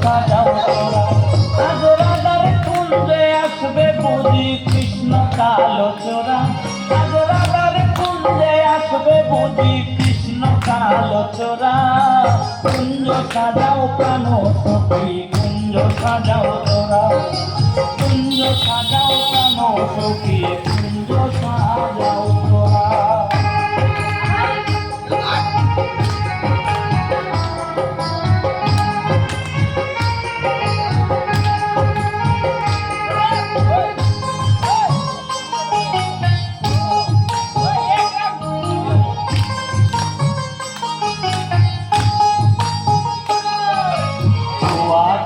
সাজাও তোরা। আজ রাধার কুঞ্জে আসবে বুঝি কৃষ্ণ কালো চোরা। আজ রাধার কুঞ্জে আসবে বুঝি কৃষ্ণ কালো চোরা। কুঞ্জ সাজাও প্রাণ সখী কুঞ্জ সাজাও তোরা। কুঞ্জ সাজাও প্রাণ সখী কুঞ্জ সাজাও তোরা।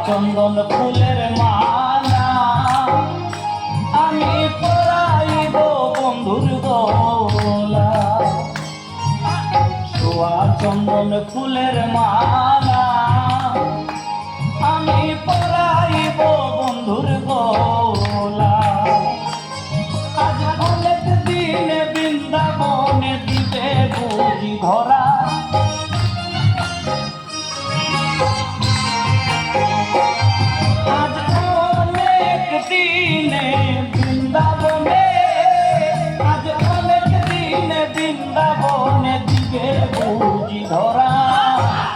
চন্দন ফুলের মালা আমি পরাইব বন্ধুর গলা। সোয়া চন্দন ফুলের মালা আমি পরাইব বন্ধুর গলা। আজ অনেক দিনে বৃন্দাবনে দিবে বুঝি ধরা। বৃন্দাবনে দিবে বুঝি ধরা।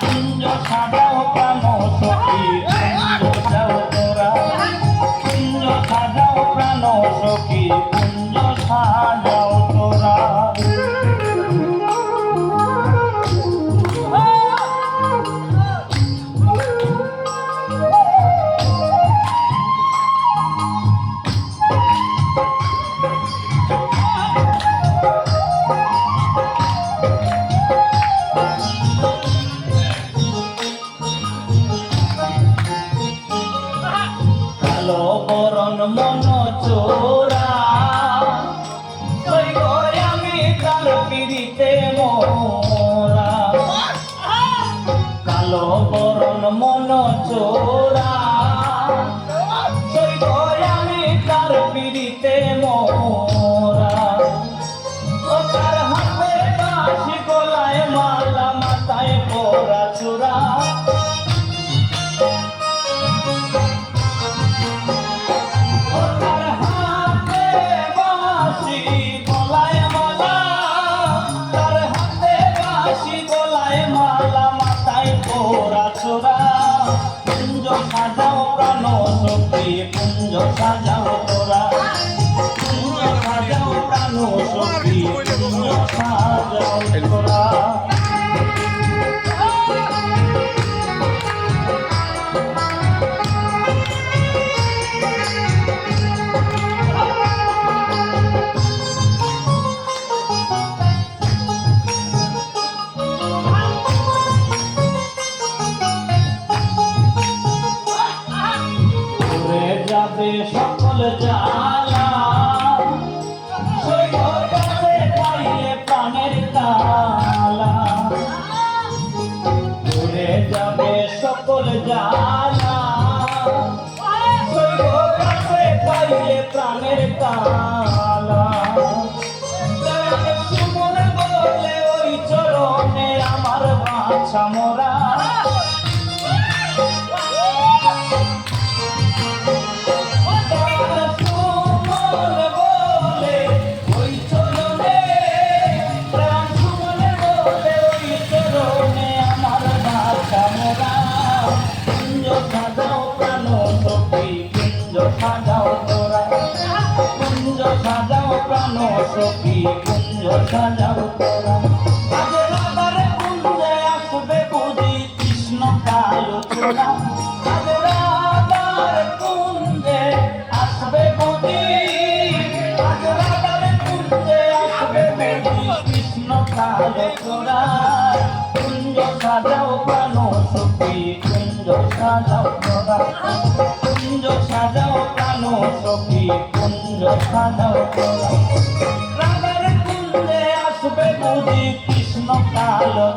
কুঞ্জ সাজাও প্রাণ সখী কুঞ্জ সাজাও তোরা। কুঞ্জ সাজাও প্রাণ সখী কুঞ্জ সাজাও তোরা। কালো বরণ মন চোরা আমি কাল পিড়িতে মোরা। কালো বরণ মন চোরা আমি কাল পিড়িতে মোরা। তার হাতে বাঁশি গলায় মালা মাথায় পরা চূড়া। কুঞ্জ সাজাও প্রাণ সখী কুঞ্জ সাজাও তোরা। কুঞ্জ সাজাও প্রাণ সখী কুঞ্জ সাজাও তোরা। যাবে সকল জ্বালা সৈকতে পাইলে প্রাণের কালা। ঘুরে যাবে সকল জ্বালা সৈকতে পাইলে প্রাণের কালা। সুমন বলে ওই চরণে আমার বাছা মোরা। সাজাও তোরা। কুঞ্জ সাজাও প্রাণ সখী কুঞ্জ সাজাও তোরা। আজ রাধার কুঞ্জে আসবে বুঝি কৃষ্ণ কালো চোরা। আজ রাধার কুঞ্জে আসবে বুঝি। আজ রাধার কুঞ্জে আসবে বুঝি কৃষ্ণ কালো চোরা। কুঞ্জ সাজাও প্রাণ সখী কুঞ্জ সাজাও তোরা। কুঞ্জ সাজাও প্রাণ সখী কুঞ্জ সাজাও তোরা। রাধার কুঞ্জে আসবে বুঝি কৃষ্ণ কালো